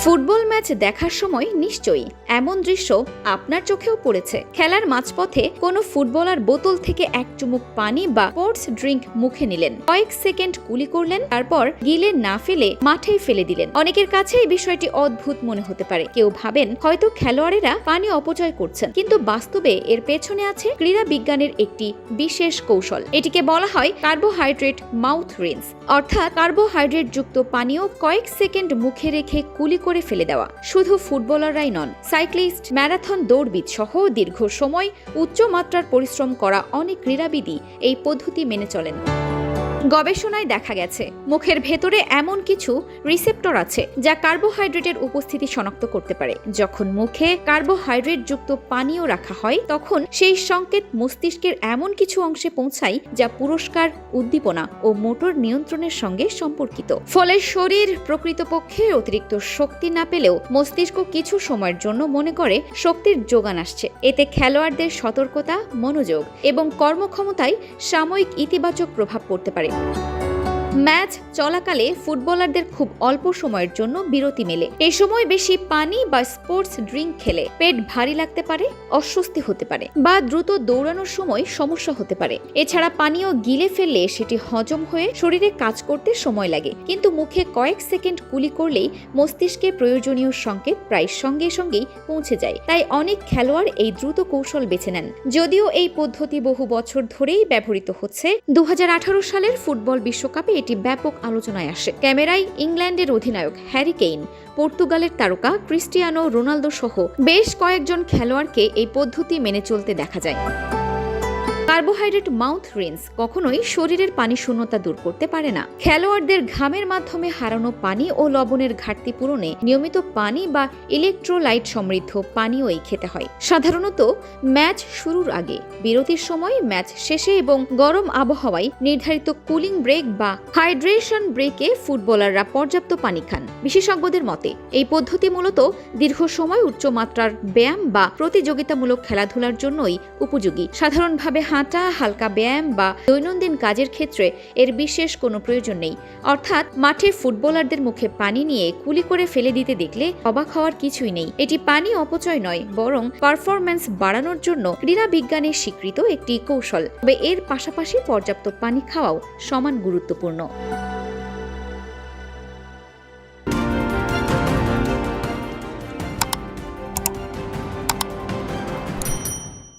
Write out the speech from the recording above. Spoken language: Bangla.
ফুটবল ম্যাচ দেখার সময় নিশ্চয়ই এমন দৃশ্য আপনার চোখেও পড়েছে। খেলার মাঝপথে কোনো ফুটবলার বোতল থেকে এক চুমুক পানি বা স্পোর্টস ড্রিঙ্ক মুখে নিলেন, কয়েক সেকেন্ড কুলি করলেন, তারপর গিলে না ফেলে মাঠেই ফেলে দিলেন। অনেকের কাছে এই বিষয়টি অদ্ভুত মনে হতে পারে। কেউ ভাবেন হয়তো খেলোয়াড়েরা পানি অপচয় করছেন, কিন্তু বাস্তবে এর পেছনে আছে ক্রীড়া বিজ্ঞানের একটি বিশেষ কৌশল। এটিকে বলা হয় কার্বোহাইড্রেট মাউথ রিন্স, অর্থাৎ কার্বোহাইড্রেট যুক্ত পানীয় কয়েক সেকেন্ড মুখে রেখে কুলি করে ফেলে দেওয়া। শুধু ফুটবলাররাই নন, সাইক্লিস্ট, ম্যারাথন দৌড়বিদ সহ দীর্ঘ সময় উচ্চমাত্রার পরিশ্রম করা অনেক ক্রীড়াবিদই এই পদ্ধতি মেনে চলেন। গবেষণায় দেখা গেছে মুখের ভেতরে এমন কিছু রিসেপ্টর আছে যা কার্বোহাইড্রেটের উপস্থিতি শনাক্ত করতে পারে। যখন মুখে কার্বোহাইড্রেট যুক্ত পানীয় রাখা হয়, তখন সেই সংকেত মস্তিষ্কের এমন কিছু অংশে পৌঁছায় যা পুরস্কার, উদ্দীপনা ও মোটর নিয়ন্ত্রণের সঙ্গে সম্পর্কিত। ফলে শরীর প্রকৃতপক্ষে অতিরিক্ত শক্তি না পেলেও মস্তিষ্ক কিছু সময়ের জন্য মনে করে শক্তির যোগান আসছে। এতে খেলোয়াড়দের সতর্কতা, মনোযোগ এবং কর্মক্ষমতায় সাময়িক ইতিবাচক প্রভাব পড়তে পারে। ম্যাচ চলাকালে ফুটবলারদের খুব অল্প সময়ের জন্য বিরতি মেলে। এই সময় বেশি পানি বা স্পোর্টস ড্রিঙ্ক খেলে পেট ভারী লাগতে পারে, অস্বস্তি হতে পারে বা দ্রুত দৌড়ানোর সময় সমস্যা হতে পারে। এছাড়া পানীয় গিলে ফেললে সেটি হজম হয়ে শরীরে কাজ করতে সময় লাগে, কিন্তু মুখে কয়েক সেকেন্ড কুলি করলেই মস্তিষ্কে প্রয়োজনীয় সংকেত প্রায় সঙ্গে সঙ্গেই পৌঁছে যায়। তাই অনেক খেলোয়াড় এই দ্রুত কৌশল বেছে নেন। যদিও এই পদ্ধতি বহু বছর ধরেই ব্যবহৃত হচ্ছে, 2018 সালের ফুটবল বিশ্বকাপে এটি ব্যাপক আলোচনায় আসে। ক্যামেরায় ইংল্যান্ডের অধিনায়ক হ্যারি কেইন, পর্তুগালের তারকা ক্রিস্টিয়ানো রোনালদো সহ বেশ কয়েকজন খেলোয়াড়কে এই পদ্ধতি মেনে চলতে দেখা যায়। কার্বোহাইড্রেট মাউথ রিন্স কখনোই শরীরের পানি শূন্যতা দূর করতে পারে না। খেলোয়াড়দের ঘামের মাধ্যমে হারানো পানি ও লবণের ঘাটতি পূরণে নিয়মিত পানি বা ইলেকট্রোলাইট সমৃদ্ধ পানীয়ই খেতে হয়। সাধারণত ম্যাচ শুরুর আগে, বিরতির সময়, ম্যাচ শেষে এবং গরম আবহাওয়ায় নির্ধারিত কুলিং ব্রেক বা হাইড্রেশন ব্রেকে ফুটবলাররা পর্যাপ্ত পানি খান। বিশেষজ্ঞদের মতে এই পদ্ধতি মূলত দীর্ঘ সময় উচ্চমাত্রার ব্যায়াম বা প্রতিযোগিতামূলক খেলাধুলার জন্যই উপযোগী। সাধারণভাবে হাঁটা, হালকা ব্যায়াম বা দৈনন্দিন কাজের ক্ষেত্রে এর বিশেষ কোনো প্রয়োজন নেই। অর্থাৎ মাঠে ফুটবলারদের মুখে পানি নিয়ে কুলি করে ফেলে দিতে দেখলে অবাক হওয়ার কিছুই নেই। এটি পানি অপচয় নয়, বরং পারফরম্যান্স বাড়ানোর জন্য ক্রীড়া বিজ্ঞানের স্বীকৃত একটি কৌশল। তবে এর পাশাপাশি পর্যাপ্ত পানি খাওয়াও সমান গুরুত্বপূর্ণ।